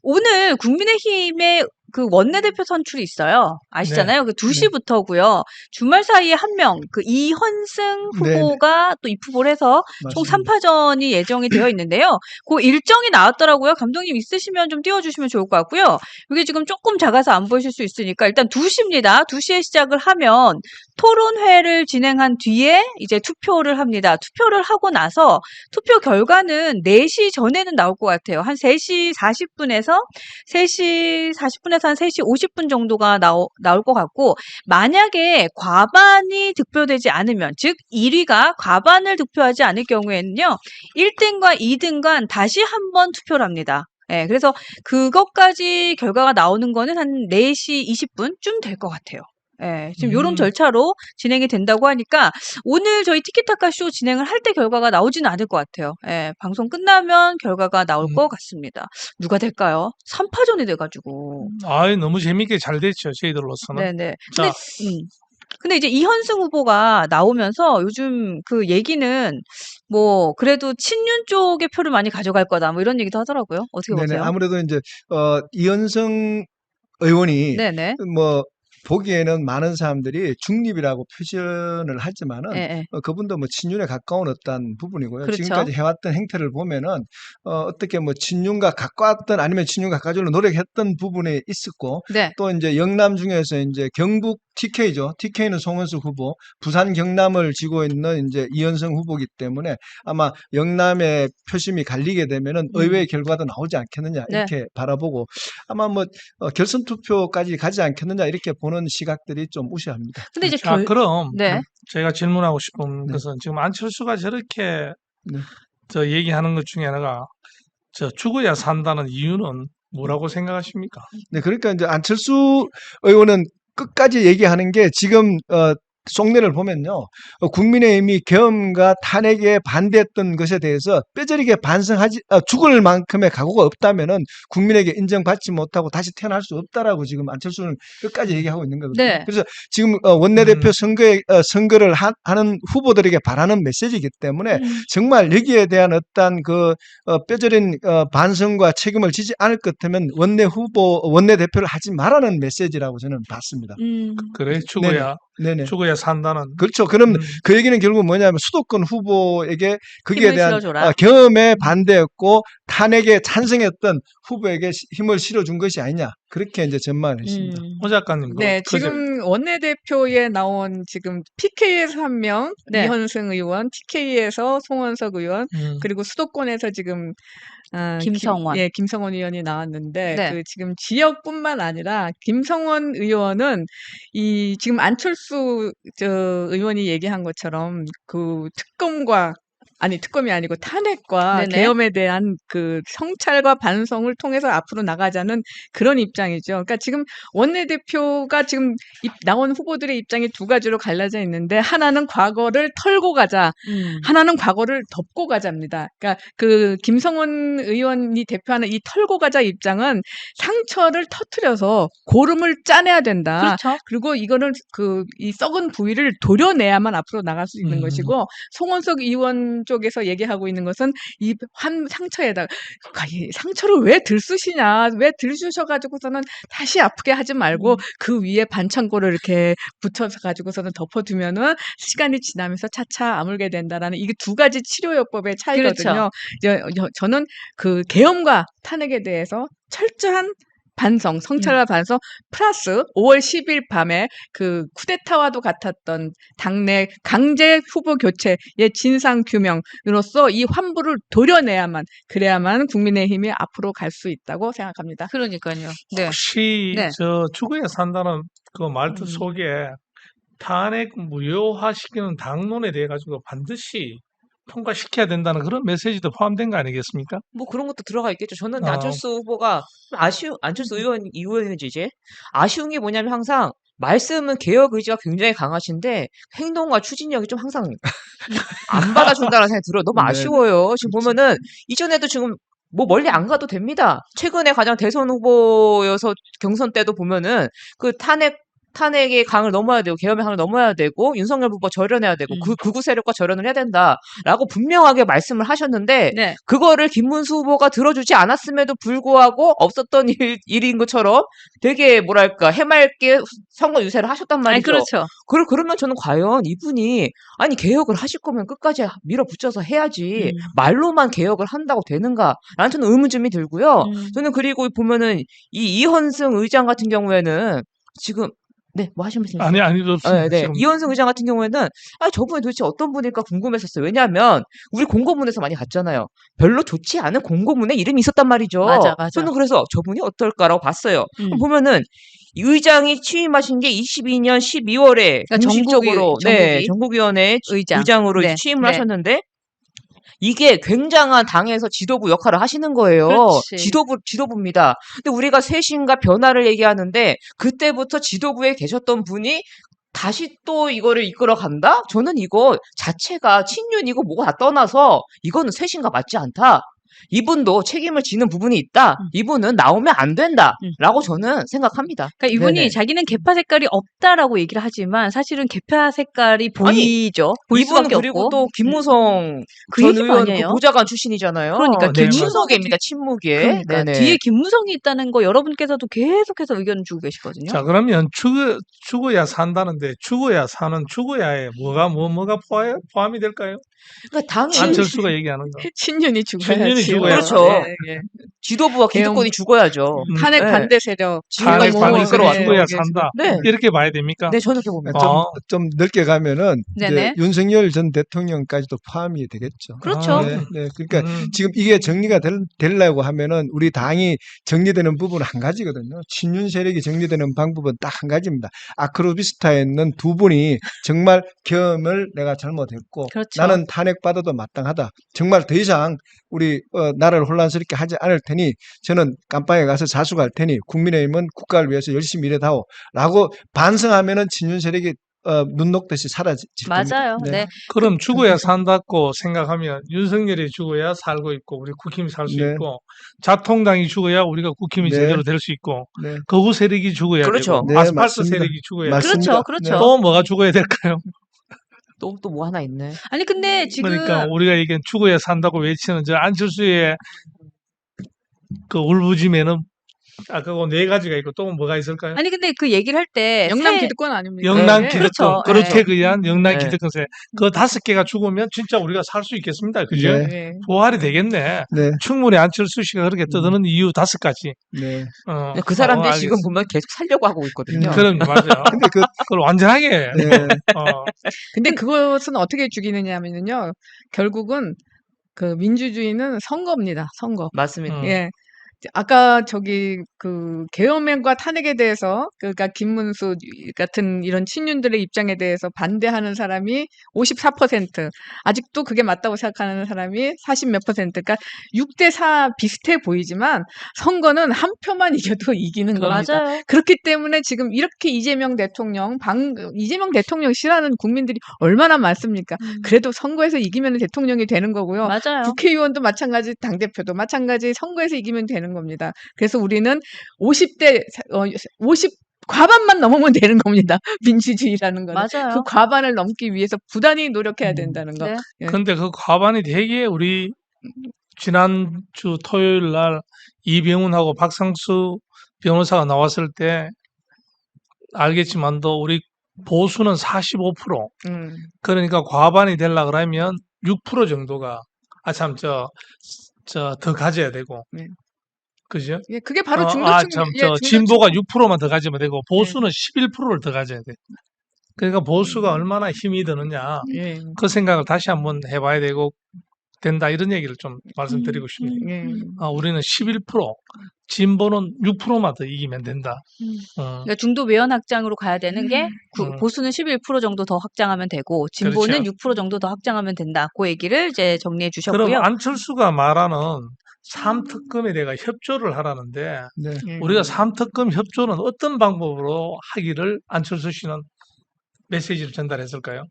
오늘 국민의힘의 그 원내대표 선출이 있어요. 네, 아시잖아요. 그 네, 2시부터고요. 주말 사이에 한 명, 그 이현승 네, 네, 후보가 또 입후보를 해서 총 맞습니다. 3파전이 예정이 되어 있는데요. 그 일정이 나왔더라고요. 감독님 있으시면 좀 띄워주시면 좋을 것 같고요. 이게 지금 조금 작아서 안 보이실 수 있으니까 일단 2시입니다. 2시에 시작을 하면 토론회를 진행한 뒤에 이제 투표를 합니다. 투표를 하고 나서 투표 결과는 4시 전에는 나올 것 같아요. 한 3시 40분에서 3시 40분에서 한 3시 50분 정도가 나올 것 같고, 만약에 과반이 득표되지 않으면, 즉 1위가 과반을 득표하지 않을 경우에는요, 1등과 2등간 다시 한번 투표를 합니다. 예, 그래서 그것까지 결과가 나오는 거는 한 4시 20분쯤 될 것 같아요. 예, 지금 요런 음, 절차로 진행이 된다고 하니까 오늘 저희 티키타카 쇼 진행을 할 때 결과가 나오지는 않을 것 같아요. 예, 방송 끝나면 결과가 나올 음, 것 같습니다. 누가 될까요? 3파전이 돼가지고. 아이, 너무 재밌게 잘 됐죠, 저희들로서는. 네네. 근데, 자, 음. 근데 이제 이현승 후보가 나오면서 요즘 그 얘기는 뭐, 그래도 친윤 쪽의 표를 많이 가져갈 거다. 뭐 이런 얘기도 하더라고요. 어떻게 네네. 보세요? 아무래도 이제, 이현성 의원이 네네. 뭐 보기에는 많은 사람들이 중립이라고 표현을 하지만은 예, 예. 그분도 뭐 친윤에 가까운 어떤 부분이고요. 그렇죠. 지금까지 해왔던 행태를 보면은 어떻게 뭐 친윤과 가까웠던 아니면 친윤과 가까워지려고 노력했던 부분이 있었고 네. 또 이제 영남 중에서 이제 경북 TK죠. TK는 송원수 후보, 부산 경남을 쥐고 있는 이제 이현성 후보이기 때문에 아마 영남의 표심이 갈리게 되면은 의외의 결과도 나오지 않겠느냐 네. 이렇게 바라보고 아마 뭐 결선 투표까지 가지 않겠느냐 이렇게 보는 시각들이 좀 우세합니다. 근데 이제 자, 그럼 네. 제가 질문하고 싶은 네. 것은 지금 안철수가 저렇게 네. 저 얘기하는 것 중에 하나가 저 죽어야 산다는 이유는 뭐라고 생각하십니까? 네. 그러니까 이제 안철수 의원은 끝까지 얘기하는 게 지금 속내를 보면요. 국민의힘이 계엄과 탄핵에 반대했던 것에 대해서 뼈저리게 반성하지 죽을 만큼의 각오가 없다면은 국민에게 인정받지 못하고 다시 태어날 수 없다라고 지금 안철수는 끝까지 얘기하고 있는 거거든요. 네. 그래서 지금 원내대표 선거를 하는 후보들에게 바라는 메시지이기 때문에 정말 여기에 대한 어떤 그 뼈저린 반성과 책임을 지지 않을 것 같으면 원내대표를 하지 말라는 메시지라고 저는 봤습니다. 그래, 네네. 죽어야, 네네. 죽어야 산다는. 그렇죠. 그럼 음, 그 얘기는 결국 뭐냐면 수도권 후보에게 거기에 힘을 대한 실어줘라. 경험에 반대했고 탄핵에 찬성했던 후보에게 힘을 실어준 것이 아니냐. 그렇게 이제 전망을 했습니다. 호 작가님, 네, 지금 원내대표에 나온 지금 PK에서 한 명, 네. 이현승 의원, TK에서 송원석 의원, 음. 그리고 수도권에서 지금 김성원. 김성원 의원이 나왔는데 네. 그 지금 지역뿐만 아니라 김성원 의원은 이 지금 안철수 의원이 얘기한 것처럼 그 특검이 아니고 탄핵과 네네. 계엄에 대한 그 성찰과 반성을 통해서 앞으로 나가자는 그런 입장이죠. 그러니까 지금 원내대표가 지금 나온 후보들의 입장이 두 가지로 갈라져 있는데 하나는 과거를 털고 가자, 하나는 과거를 덮고 가자입니다. 그러니까 그 김성원 의원이 대표하는 이 털고 가자 입장은 상처를 터트려서 고름을 짜내야 된다. 그렇죠. 그리고 이거는 이 썩은 부위를 도려내야만 앞으로 나갈 수 있는 것이고 송원석 의원 쪽에서 얘기하고 있는 것은 이 상처에다가 이 상처를 왜 들쑤시냐, 왜 들쑤셔가지고서는 다시 아프게 하지 말고 그 위에 반창고를 이렇게 붙여서 가지고서는 덮어두면은 시간이 지나면서 차차 아물게 된다라는 이게 두 가지 치료요법의 차이거든요. 저는 그 계엄과 탄핵에 대해서 철저한 반성, 성찰과 반성, 플러스 5월 10일 밤에 그 쿠데타와도 같았던 당내 강제 후보 교체의 진상 규명으로서 이 환부를 도려내야만, 그래야만 국민의힘이 앞으로 갈 수 있다고 생각합니다. 그러니까요. 네. 혹시 네. 저 죽어야 산다는 그 말투 속에 탄핵 무효화시키는 당론에 대해 가지고 반드시 통과시켜야 된다는 그런 메시지도 포함된 거 아니겠습니까? 뭐 그런 것도 들어가 있겠죠. 저는 어. 안철수 후보가 안철수 의원인지 이제 아쉬운 게 뭐냐면 항상 말씀은 개혁 의지가 굉장히 강하신데 행동과 추진력이 좀 항상 안 받아준다는 생각이 들어요. 너무 네. 아쉬워요. 지금 그렇죠. 보면은 이전에도 지금 뭐 멀리 안 가도 됩니다. 최근에 가장 대선 후보여서 경선 때도 보면은 그 탄핵 탄핵의 강을 넘어야 되고 계엄의 강을 넘어야 되고 윤석열 후보가 절연해야 되고 그 극우 세력과 절연을 해야 된다라고 분명하게 말씀을 하셨는데 네. 그거를 김문수 후보가 들어주지 않았음에도 불구하고 없었던 일인 것처럼 되게 뭐랄까 해맑게 선거 유세를 하셨단 아니, 말이죠. 그렇죠. 그러면 저는 과연 이분이 아니 개혁을 하실 거면 끝까지 밀어붙여서 해야지 말로만 개혁을 한다고 되는가라는 저는 의문점이 들고요. 저는 그리고 보면은 이 이현승 의장 같은 경우에는 지금 네, 뭐 하시는 말씀이세요? 아니, 좋습니다. 네. 지금. 이현승 의장 같은 경우에는 저분이 도대체 어떤 분일까 궁금했었어요. 왜냐하면 우리 공고문에서 많이 봤잖아요. 별로 좋지 않은 공고문에 이름이 있었단 말이죠. 맞아. 저는 그래서 저분이 어떨까라고 봤어요. 음. 보면은 이 의장이 취임하신 게 22년 12월에 그러니까 공식적으로 전국위원회 의장으로 네. 취임을 네. 하셨는데 이게 굉장한 당에서 지도부 역할을 하시는 거예요. 그렇지. 지도부입니다. 근데 우리가 쇄신과 변화를 얘기하는데 그때부터 지도부에 계셨던 분이 다시 또 이거를 이끌어 간다? 저는 이거 자체가 친윤이고 뭐가 다 떠나서 이거는 쇄신과 맞지 않다. 이분도 책임을 지는 부분이 있다. 이분은 나오면 안 된다라고 저는 생각합니다. 그러니까 이분이 네네. 자기는 개파 색깔이 없다라고 얘기를 하지만 사실은 개파 색깔이 보이죠. 보일 이분 수밖에 그리고 없고. 또 김무성 그 전 얘기 의원 아니에요? 그 보좌관 출신이잖아요. 그러니까 네, 친무계입니다. 친무계. 그러니까 네네. 뒤에 김무성이 있다는 거 여러분께서도 계속해서 의견을 주고 계시거든요. 자, 그러면 죽어야 산다는데 죽어야 사는 죽어야에 뭐가 포함이 될까요? 그러니까 당이 안철수가 얘기하는 거. 친윤이 친윤이 죽어야지. 죽어야 그렇죠. 예. 지도부와 개헌- 기득권이 죽어야죠. 탄핵 네. 반대 세력. 탄핵 지금까지 반대 세력 이끌어왔죠. 죽어야 네, 산다. 네. 이렇게 봐야 됩니까? 네, 저는 그렇게 봅니다. 좀 넓게 가면은 이제 네네. 윤석열 전 대통령까지도 포함이 되겠죠. 그렇죠. 네. 그러니까 지금 이게 정리가 되려고 하면은 우리 당이 정리되는 부분은 한 가지거든요. 친윤 세력이 정리되는 방법은 딱 한 가지입니다. 아크로비스타에 있는 두 분이 정말 계엄을 내가 잘못했고 그렇죠. 나는 탄핵받아도 마땅하다. 정말 더 이상 우리 나라를 혼란스럽게 하지 않을 테니 저는 깜빵에 가서 자수할 테니 국민의힘은 국가를 위해서 열심히 일해다오라고 반성하면은 친윤 세력이 눈 녹듯이 사라질 겁니다. 맞아요. 네. 그럼 죽어야 산다고 생각하면 윤석열이 죽어야 살고 있고 우리 국힘이 살 수 네. 있고 자통당이 죽어야 우리가 국힘이 네. 제대로 될 수 있고 네. 거구 세력이 죽어야 그렇죠. 되고 네, 아스팔트 맞습니다. 세력이 죽어야 되고 맞습니다. 그렇죠. 또 뭐가 죽어야 될까요? 또 뭐 하나 있네. 아니 근데 지금 그러니까 우리가 이게 죽어야 산다고 외치는 저 안철수의 그 울부짖음에는 아까 그 네 가지가 있고 또 뭐가 있을까요? 아니 근데 그 얘기를 할 때 영남 기득권 아닙니까? 영남 네. 기득권, 그렇죠. 그렇게 의한 영남 네. 기득권세 그 5개가 죽으면 진짜 우리가 살 수 있겠습니다. 그죠? 네. 네. 부활이 되겠네. 네. 충분히 안철수 씨가 그렇게 떠드는 이유 5가지. 네. 그 사람들이 지금 알겠습니다. 보면 계속 살려고 하고 있거든요. 그럼 맞아요. 근데 그걸 완전하게. 네. 근데 그것은 어떻게 죽이느냐 하면요. 결국은 그 민주주의는 선거입니다. 선거. 맞습니다. 예. 아까 그 계엄과 탄핵에 대해서 그러니까 김문수 같은 이런 친윤들의 입장에 대해서 반대하는 사람이 54%, 아직도 그게 맞다고 생각하는 사람이 40 몇 %. 그러니까 6대4 비슷해 보이지만 선거는 한 표만 이겨도 이기는 겁니다. 맞아요. 그렇기 때문에 지금 이렇게 이재명 대통령 싫어하는 국민들이 얼마나 많습니까? 그래도 선거에서 이기면 대통령이 되는 거고요. 맞아요. 국회의원도 마찬가지, 당대표도 마찬가지, 선거에서 이기면 되는 겁니다. 그래서 우리는 50 과반만 넘으면 되는 겁니다. 민주주의라는 거는. 맞아요. 그 과반을 넘기 위해서 부단히 노력해야 된다는 거. 네. 예. 근데 그 과반이 되게 우리 지난주 토요일 날 이병훈하고 박상수 변호사가 나왔을 때 알겠지만도 우리 보수는 45%. 그러니까 과반이 되려고 그러면 6% 정도가 더 가져야 되고. 네. 그죠? 예, 그게 바로 진보가 6%만 더 가지면 되고 보수는 11%를 더 가져야 돼. 그러니까 보수가 얼마나 힘이 드느냐 예. 그 생각을 다시 한번 해봐야 되고 된다 이런 얘기를 좀 말씀드리고 싶네요. 예. 우리는 11%, 진보는 6%만 더 이기면 된다. 그러니까 중도 외연 확장으로 가야 되는 게 보수는 11% 정도 더 확장하면 되고 진보는 그렇죠. 6% 정도 더 확장하면 된다. 그 얘기를 이제 정리해 주셨고요. 그럼 안철수가 말하는 3특검에 대해 협조를 하라는데 네. 우리가 3특검 협조는 어떤 방법으로 하기를 안철수 씨는 메시지를 전달했을까요?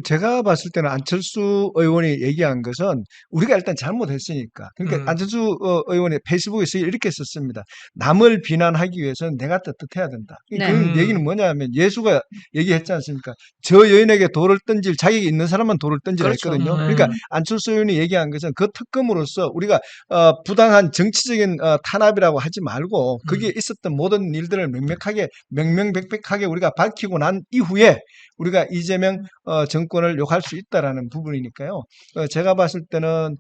제가 봤을 때는 안철수 의원이 얘기한 것은 우리가 일단 잘못했으니까. 그러니까 안철수 의원이 페이스북에서 이렇게 썼습니다. 남을 비난하기 위해서는 내가 떳떳해야 된다. 네. 그 얘기는 뭐냐면 예수가 얘기했지 않습니까? 저 여인에게 돌을 던질 자격이 있는 사람만 돌을 던지라 그렇죠. 했거든요. 그러니까 안철수 의원이 얘기한 것은 그 특검으로서 우리가 부당한 정치적인 탄압이라고 하지 말고 거기에 있었던 모든 일들을 명명백백하게 우리가 밝히고 난 이후에 우리가 이재명 정권을 욕할 수 있다라는 부분이니까요. 제가 봤을 때는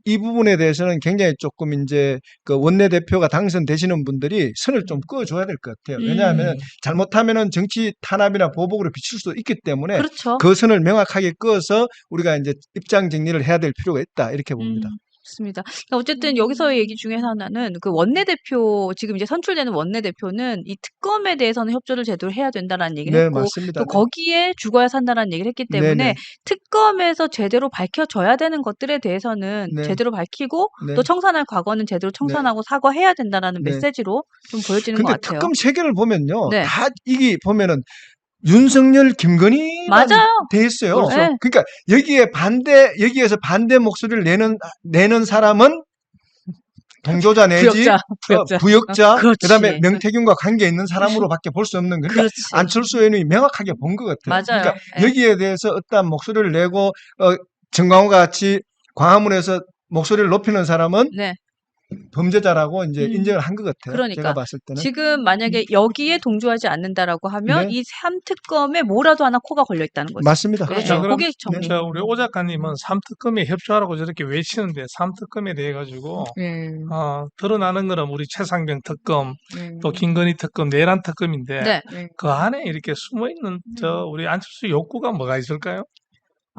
이 부분에 대해서는 굉장히 조금 이제 그 원내대표가 당선되시는 분들이 선을 좀 그어줘야 될 것 같아요. 왜냐하면 잘못하면은 정치 탄압이나 보복으로 비칠 수도 있기 때문에 그렇죠. 그 선을 명확하게 그어서 우리가 이제 입장 정리를 해야 될 필요가 있다 이렇게 봅니다. 맞습니다. 그러니까 어쨌든 여기서의 얘기 중에서 하나는 그 원내대표 지금 이제 선출되는 원내대표는 이 특검에 대해서는 협조를 제대로 해야 된다라는 얘기를 네, 했고 맞습니다. 또 거기에 죽어야 산다라는 얘기를 했기 때문에 네네. 특검에서 제대로 밝혀져야 되는 것들에 대해서는 네. 제대로 밝히고 네. 또 청산할 과거는 제대로 청산하고 사과해야 된다라는 네. 메시지로 좀 보여지는 것 근데 같아요. 특검 세계를 보면요. 네. 다 이게 보면은 윤석열, 김건희만 맞아요. 돼 있어요. 그렇죠. 네. 그러니까 여기에서 반대 목소리를 내는 사람은 동조자 내지 부역자, 그렇지. 그다음에 명태균과 관계 있는 사람으로밖에 볼 수 없는, 그러니까 그렇지. 안철수 의원이 명확하게 본 것 같아요. 맞아요. 그러니까 네. 여기에 대해서 어떠한 목소리를 내고 정광호가 같이 광화문에서 목소리를 높이는 사람은 네. 범죄자라고 이제 인정을 한 것 같아요. 그러니까 제가 봤을 때는. 지금 만약에 여기에 동조하지 않는다라고 하면 네. 이 3특검에 뭐라도 하나 코가 걸려 있다는 거죠. 맞습니다. 네. 그렇죠. 그럼 그게 정리. 우리 오 작가님은 3특검에 협조하라고 저렇게 외치는데 3특검에 대해 가지고 네. 드러나는 거는 우리 최상병 특검, 네. 또 김건희 특검, 내란 특검인데 네. 네. 그 안에 이렇게 숨어 있는 우리 안철수 욕구가 뭐가 있을까요?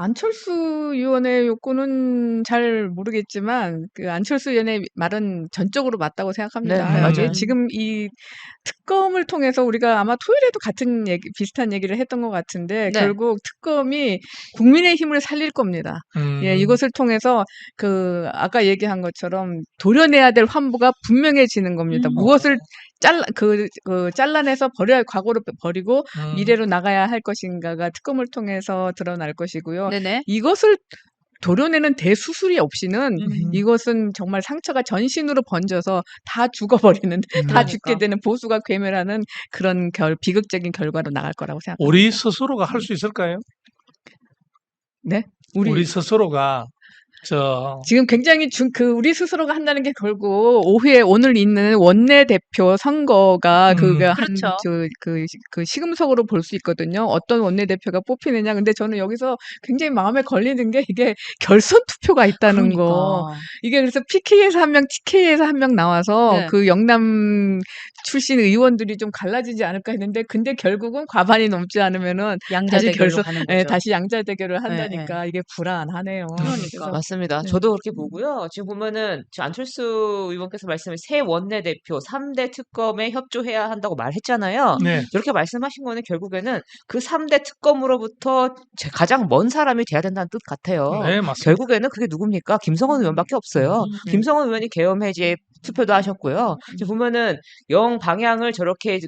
안철수 의원의 욕구는 잘 모르겠지만 그 안철수 의원의 말은 전적으로 맞다고 생각합니다. 네, 맞아요. 지금 이 특검을 통해서 우리가 아마 토요일에도 비슷한 얘기를 했던 것 같은데 네. 결국 특검이 국민의힘을 살릴 겁니다. 예, 이것을 통해서 그 아까 얘기한 것처럼 도려내야 될 환부가 분명해지는 겁니다. 무엇을 잘라내서 과거로 버리고 미래로 나가야 할 것인가가 특검을 통해서 드러날 것이고요. 네네. 이것을 도려내는 대수술이 없이는 이것은 정말 상처가 전신으로 번져서 다 죽어버리는, 다 죽게 되는 보수가 괴멸하는 그런 비극적인 결과로 나갈 거라고 생각합니다. 우리 스스로가 할 수 있을까요? 네? 우리 스스로가 지금 굉장히 우리 스스로가 한다는 게 결국 오후에 오늘 있는 원내대표 선거가 그렇죠. 그 시금석으로 볼 수 있거든요. 어떤 원내대표가 뽑히느냐. 근데 저는 여기서 굉장히 마음에 걸리는 게 이게 결선 투표가 있다는 거. 이게 그래서 PK에서 한 명, TK에서 한 명 나와서 네. 그 영남 출신 의원들이 좀 갈라지지 않을까 했는데 근데 결국은 과반이 넘지 않으면은 양자 다시 대결로 가는 거죠. 다시 양자 대결을 한다니까 이게 불안하네요. 그러니까. 맞습니다. 네. 저도 그렇게 보고요. 지금 보면은 지금 안철수 의원께서 말씀을 새 원내대표 3대 특검에 협조해야 한다고 말했잖아요. 네. 이렇게 말씀하신 거는 결국에는 그 3대 특검으로부터 가장 먼 사람이 돼야 된다는 뜻 같아요. 네, 맞습니다. 결국에는 그게 누굽니까? 김성원 의원밖에 없어요. 김성원 의원이 계엄 해지에 투표도 하셨고요. 지금 보면은 영 방향을 저렇게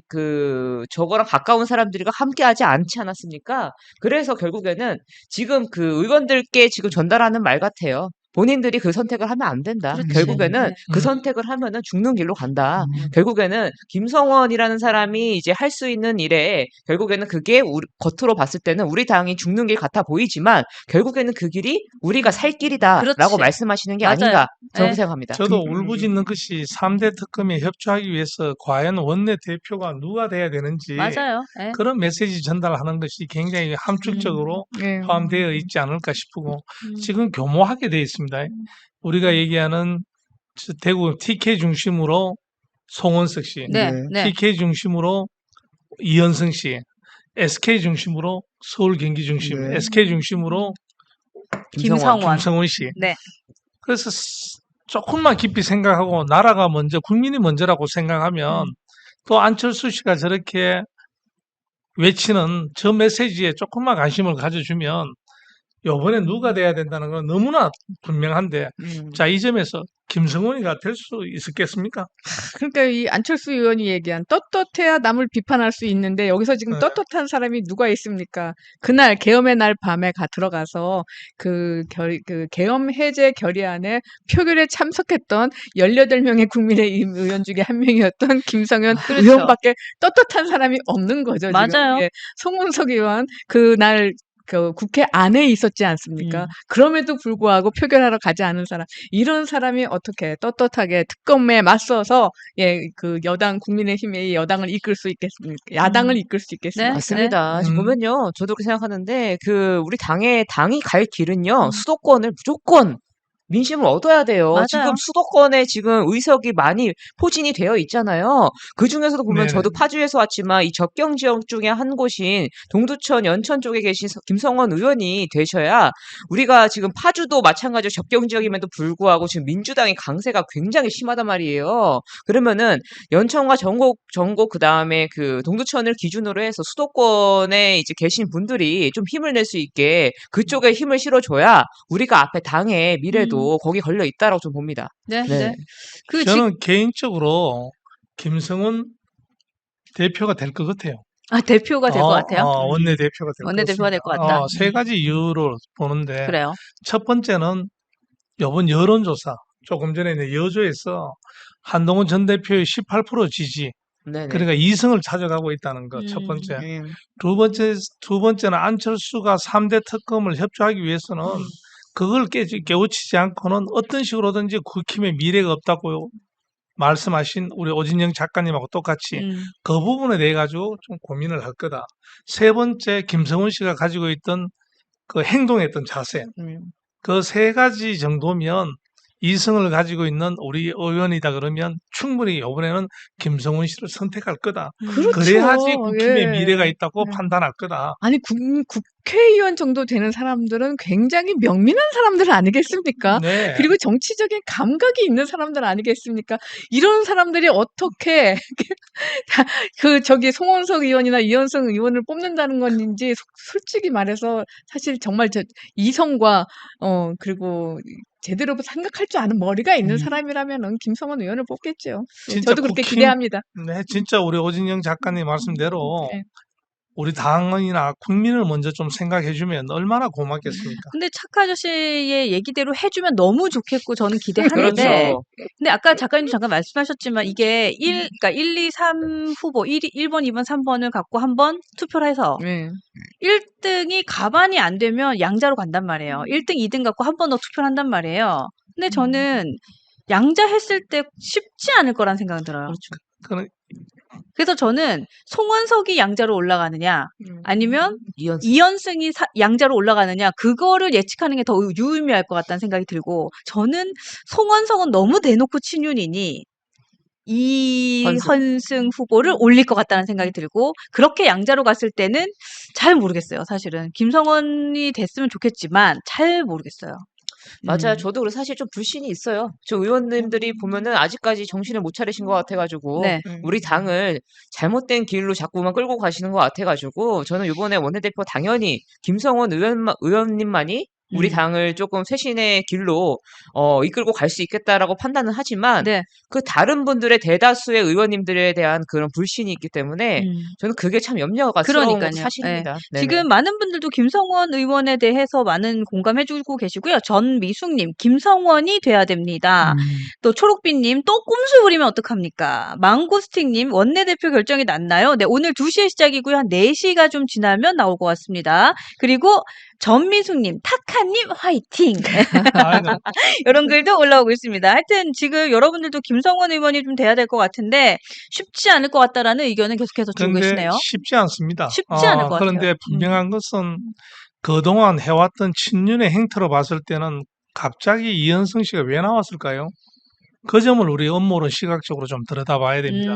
저거랑 가까운 사람들이가 함께하지 않지 않았습니까? 그래서 결국에는 지금 그 의원들께 지금 전달하는 말 같아요. 본인들이 그 선택을 하면 안 된다. 그렇지. 결국에는 네. 그 선택을 하면은 죽는 길로 간다. 결국에는 김성원이라는 사람이 이제 할 수 있는 일에 결국에는 그게 겉으로 봤을 때는 우리 당이 죽는 길 같아 보이지만 결국에는 그 길이 우리가 살 길이다라고 그렇지. 말씀하시는 게 맞아요. 아닌가 저렇게 네. 생각합니다. 저도 울부짖는 것이 3대 특검에 협조하기 위해서 과연 원내대표가 누가 돼야 되는지 맞아요. 네. 그런 메시지 전달하는 것이 굉장히 함축적으로 네. 포함되어 있지 않을까 싶고 지금 교모하게 되어 있습니다. 우리가 얘기하는 대구 TK 중심으로 송원석 씨, 네. 네. 네. TK 중심으로 이현승 씨, SK 중심으로 서울 경기 중심, 네. SK 중심으로 김성원. 김성원 씨. 네. 그래서 조금만 깊이 생각하고 나라가 먼저, 국민이 먼저라고 생각하면 또 안철수 씨가 저렇게 외치는 저 메시지에 조금만 관심을 가져주면 요번에 누가 돼야 된다는 건 너무나 분명한데 자, 이 점에서 김성훈이가 될 수 있었겠습니까? 그러니까 이 안철수 의원이 얘기한 떳떳해야 남을 비판할 수 있는데 여기서 지금 네. 떳떳한 사람이 누가 있습니까? 그날 계엄의 날 밤에 들어가서 그 계엄 해제 결의안에 표결에 참석했던 18명의 국민의힘 의원 중에 한 명이었던 김성현 그렇죠. 의원밖에 떳떳한 사람이 없는 거죠. 지금. 맞아요. 예, 송문석 의원 그날 그 국회 안에 있었지 않습니까? 그럼에도 불구하고 표결하러 가지 않은 사람, 이런 사람이 어떻게 떳떳하게 특검에 맞서서 그 여당 국민의힘의 여당을 이끌 수 있겠습니까? 야당을 이끌 수 있겠습니까? 네. 맞습니다. 지금 음. 보면요. 저도 그렇게 생각하는데 우리 당이 갈 길은요. 수도권을 무조건 민심을 얻어야 돼요. 맞아요. 지금 수도권에 지금 의석이 많이 포진이 되어 있잖아요. 그중에서도 보면 네네. 저도 파주에서 왔지만 이 접경 지역 중에 한 곳인 동두천, 연천 쪽에 계신 김성원 의원이 되셔야 우리가 지금 파주도 마찬가지로 접경 지역임에도 불구하고 지금 민주당의 강세가 굉장히 심하단 말이에요. 그러면은 연천과 전곡 그다음에 그 동두천을 기준으로 해서 수도권에 이제 계신 분들이 좀 힘을 낼 수 있게 그쪽에 힘을 실어줘야 우리가 앞에 당의 미래도 거기 걸려 있다라고 좀 봅니다. 네, 네. 네. 그 저는 개인적으로 김성훈 대표가 될 것 같아요. 대표가 될 것 같아요. 원내대표가 될 것 원내대표가 될 것 같습니다. 같다. 세 가지 이유로 보는데 그래요. 첫 번째는 이번 여론조사 조금 전에 이제 여조에서 한동훈 전 대표의 18% 지지 네네. 그러니까 2승을 찾아가고 있다는 것 첫 번째. 두 번째는 안철수가 3대 특검을 협조하기 위해서는 그걸 깨우치지 않고는 어떤 식으로든지 국힘의 미래가 없다고 말씀하신 우리 오진영 작가님하고 똑같이 그 부분에 대해 가지고 좀 고민을 할 거다. 세 번째 김성훈 씨가 가지고 있던 그 행동했던 자세. 그 세 가지 정도면 2승을 가지고 있는 우리 의원이다 그러면 충분히 이번에는 김성훈 씨를 선택할 거다. 그렇죠. 그래야지 국힘의 예. 미래가 있다고 네. 판단할 거다. 아니 국회의원 정도 되는 사람들은 굉장히 명민한 사람들 아니겠습니까? 네. 그리고 정치적인 감각이 있는 사람들 아니겠습니까? 이런 사람들이 어떻게 송원석 의원이나 이현성 의원을 뽑는다는 건지 솔직히 말해서 사실 정말 이성과 그리고 제대로 생각할 줄 아는 머리가 있는 사람이라면은 김성원 의원을 뽑겠죠. 예, 진짜 저도 그렇게 국힘- 기대합니다. 네, 진짜 우리 오진영 작가님 말씀대로 네. 우리 당이나 국민을 먼저 좀 생각해 주면 얼마나 고맙겠습니까? 근데 착하 아저씨의 얘기대로 해주면 너무 좋겠고 저는 기대하는데 그렇죠. 근데 아까 작가님도 잠깐 말씀하셨지만 이게 그러니까 1, 2, 3 후보 1번, 2번, 3번을 갖고 한번 투표를 해서 네. 1등이 가반이 안 되면 양자로 간단 말이에요. 1등, 2등 갖고 한 번 더 투표를 한단 말이에요. 근데 저는 양자 했을 때 쉽지 않을 거란 생각이 들어요. 그런 그래서 저는 송원석이 양자로 올라가느냐 아니면 이현승이 양자로 올라가느냐 그거를 예측하는 게 더 유의미할 것 같다는 생각이 들고 저는 송원석은 너무 대놓고 친윤이니 이현승 후보를 올릴 것 같다는 생각이 들고 그렇게 양자로 갔을 때는 잘 모르겠어요. 사실은 김성원이 됐으면 좋겠지만 잘 모르겠어요. 맞아요. 저도 그래서 사실 좀 불신이 있어요. 저 의원님들이 보면은 아직까지 정신을 못 차리신 것 같아가지고 네. 우리 당을 잘못된 길로 자꾸만 끌고 가시는 것 같아가지고 저는 이번에 원내대표 당연히 김성원 의원님만이 우리 당을 조금 쇄신의 길로 이끌고 갈 수 있겠다라고 판단은 하지만 네. 그 다른 분들의 대다수의 의원님들에 대한 그런 불신이 있기 때문에 저는 그게 참 염려가 스러운 그러니까요. 사실입니다. 네네. 지금 많은 분들도 김성원 의원에 대해서 많은 공감해주고 계시고요. 전미숙님, 김성원이 돼야 됩니다. 또 초록빛님, 또 꼼수 부리면 어떡합니까? 망고스틱님, 원내대표 결정이 났나요? 네, 오늘 2시에 시작이고요. 한 4시가 좀 지나면 나올 것 같습니다. 그리고 전미숙님, 타카님 화이팅! 아이고, 이런 글도 올라오고 있습니다. 하여튼 지금 여러분들도 김성원 의원이 좀 돼야 될 것 같은데 쉽지 않을 것 같다라는 의견을 계속해서 주고 근데 계시네요. 쉽지 않습니다. 쉽지 않을 것 같아요. 그런데 분명한 것은 그동안 해왔던 친윤의 행태로 봤을 때는 갑자기 이현승 씨가 왜 나왔을까요? 그 점을 우리 업무론 시각적으로 좀 들여다봐야 됩니다.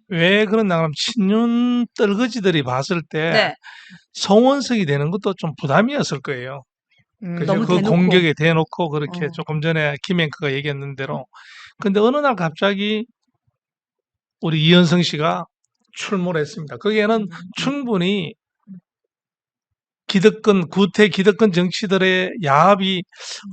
왜 그런가 하면 친윤 떨거지들이 봤을 때 네. 송원석이 되는 것도 좀 부담이었을 거예요. 그죠? 너무 그 대놓고. 공격에 대놓고 그렇게 어. 조금 전에 김앵커가 얘기했는 대로. 근데 어느 날 갑자기 우리 이현승 씨가 출몰했습니다. 거기에는 충분히 구태 기득권 정치들의 야합이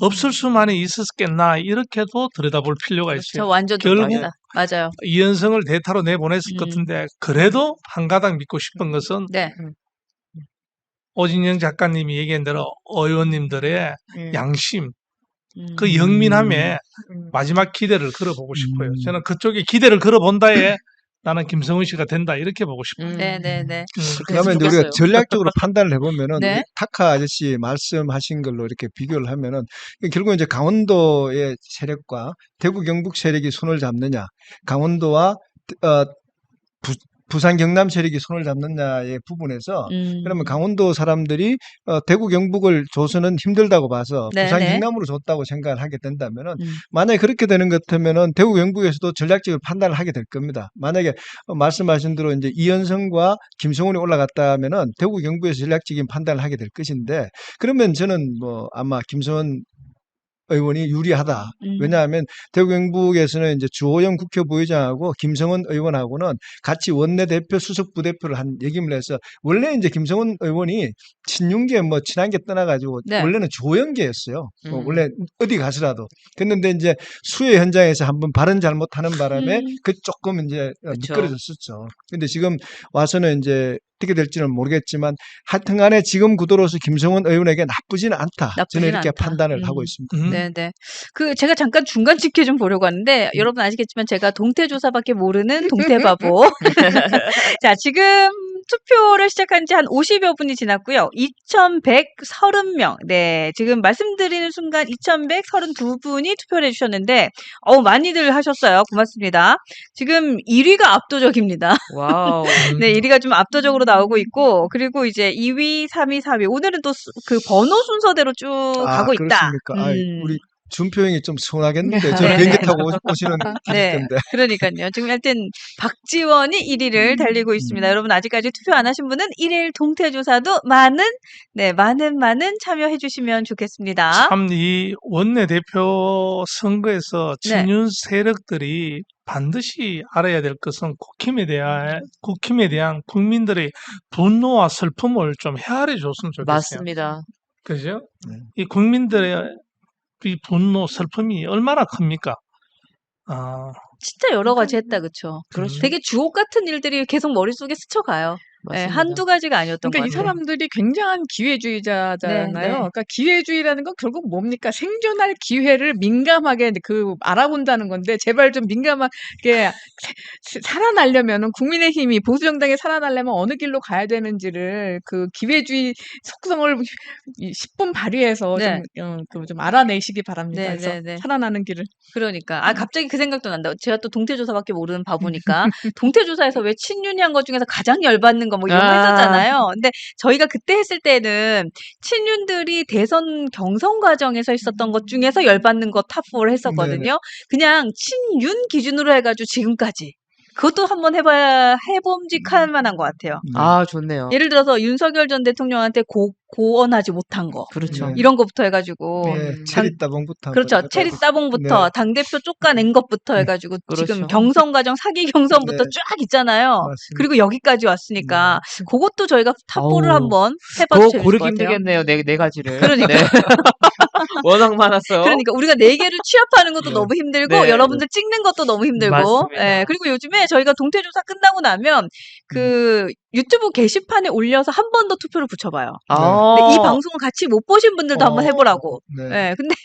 없을 수만이 있었겠나 이렇게도 들여다볼 필요가 저 있어요. 완전 결국 동감합니다. 맞아요. 이현성을 대타로 내보냈을 것 같은데 그래도 한 가닥 믿고 싶은 것은 네. 오진영 작가님이 얘기한 대로 의원님들의 양심, 음. 그 영민함에 마지막 기대를 걸어보고 싶어요. 저는 그쪽에 기대를 걸어본다에 나는 김성훈 씨가 된다 이렇게 보고 싶어요. 네네네. 그다음에 이제 우리가 전략적으로 판단을 해보면은 네. 우리 타카 아저씨 말씀하신 걸로 이렇게 비교를 하면은 결국 이제 강원도의 세력과 대구 경북 세력이 손을 잡느냐, 강원도와 부산 경남 세력이 손을 잡느냐의 부분에서 그러면 강원도 사람들이 대구 경북을 줘서는 힘들다고 봐서 네, 부산 네. 경남으로 줬다고 생각을 하게 된다면은 만약에 그렇게 되는 것 같으면은 대구 경북에서도 전략적으로 판단을 하게 될 겁니다. 만약에 말씀하신 대로 이제 이현성과 김성훈이 올라갔다면은 대구 경북에서 전략적인 판단을 하게 될 것인데 그러면 저는 뭐 아마 김성훈 의원이 유리하다. 왜냐하면 대구 경북에서는 이제 주호영 국회 부의장하고 김성원 의원하고는 같이 원내대표 수석 부대표를 한 얘기를 해서 원래 이제 김성원 의원이 친윤계 뭐 친한계 떠나가지고 네. 원래는 주호영계였어요. 원래 어디 가서라도. 그랬는데 이제 수해 현장에서 한번 발언 잘못하는 바람에 그 조금 이제 미끄러졌었죠. 근데 지금 와서는 이제 어떻게 될지는 모르겠지만 하여튼간에 지금 구도로서 김성원 의원에게 나쁘지는 않다. 저는 나쁘진 이렇게 않다. 판단을 하고 있습니다. 네네. 제가 잠깐 중간 집계 좀 보려고 하는데, 여러분 아시겠지만 제가 동태조사밖에 모르는 동태바보. 자, 지금 투표를 시작한 지 한 50여 분이 지났고요. 2,130명. 네. 지금 말씀드리는 순간 2,132분이 투표를 해주셨는데, 많이들 하셨어요. 고맙습니다. 지금 1위가 압도적입니다. 와우. 네, 1위가 좀 압도적으로 나오고 있고, 그리고 이제 2위, 3위, 4위. 오늘은 또 그 번호 순서대로 쭉 가고 있다. 그렇습니까? 우리 준표 형이 좀 서운하겠는데 저 네. 비행기 타고 오시는 네, 텐데. 그러니까요. 지금 하여튼 박지원이 1위를 달리고 있습니다. 여러분 아직까지 투표 안 하신 분은 1일 동태조사도 많은 참여해 주시면 좋겠습니다. 참 이 원내대표 선거에서 네. 친윤 세력들이 반드시 알아야 될 것은 국힘에 대한 국민들의 분노와 슬픔을 좀 헤아려 줬으면 좋겠어요. 맞습니다. 그죠? 네. 이 국민들의 이 분노, 슬픔이 얼마나 큽니까? 진짜 여러 가지 했다, 그쵸? 그렇죠. 되게 주옥 같은 일들이 계속 머릿속에 스쳐가요. 네, 맞습니다. 한두 가지가 아니었던 그러니까 것 이 같아요. 사람들이 굉장한 기회주의자잖아요. 네, 네. 그러니까 기회주의라는 건 결국 뭡니까? 생존할 기회를 민감하게 알아본다는 건데 제발 좀 민감하게 살아나려면은 국민의힘이 보수 정당에 살아나려면 어느 길로 가야 되는지를 그 기회주의 속성을 10분 발휘해서 네. 좀 알아내시기 바랍니다. 네, 그래서 네, 네. 살아나는 길을. 그러니까. 갑자기 그 생각도 난다. 제가 또 동태조사밖에 모르는 바보니까. 동태조사에서 왜 친윤이 한 것 중에서 가장 열받는 거 뭐 이런 거 했었잖아요. 근데 저희가 그때 했을 때는 친윤들이 대선 경선 과정에서 있었던 것 중에서 열받는 거 탑4를 했었거든요. 그냥 친윤 기준으로 해가지고 지금까지. 그것도 한번 해봄직할 만한 것 같아요. 아, 좋네요. 예를 들어서 윤석열 전 대통령한테 고언하지 못한 거. 그렇죠. 네. 이런 것부터 해가지고. 네, 체리 따봉부터. 그렇죠. 한번 체리 해가지고. 따봉부터 네. 당대표 쫓아낸 것부터 해가지고 지금 그렇죠. 경선 과정, 사기 경선부터 네. 쫙 있잖아요. 맞습니다. 그리고 여기까지 왔으니까 그것도 저희가 탑4를 아우, 한번 해봐도 그거 재밌을 고르기 것 같아요. 힘들겠네요. 네 가지를. 그러니까. 네. 워낙 많았어요. 그러니까 우리가 4개를 취합하는 것도 네. 너무 힘들고 네. 여러분들 찍는 것도 너무 힘들고 맞습니다. 그리고 요즘에 저희가 동태조사 끝나고 나면 그 유튜브 게시판에 올려서 한 번 더 투표를 붙여봐요. 아, 근데 이 방송을 같이 못 보신 분들도 한번 해보라고. 네. 네, 근데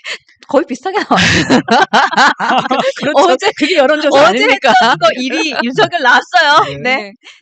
거의 비슷하게 나와요. 그렇죠. 어제 그게 여론조사 어제 아닙니까? 했던 거 1위 윤석열 나왔어요. 네. 네.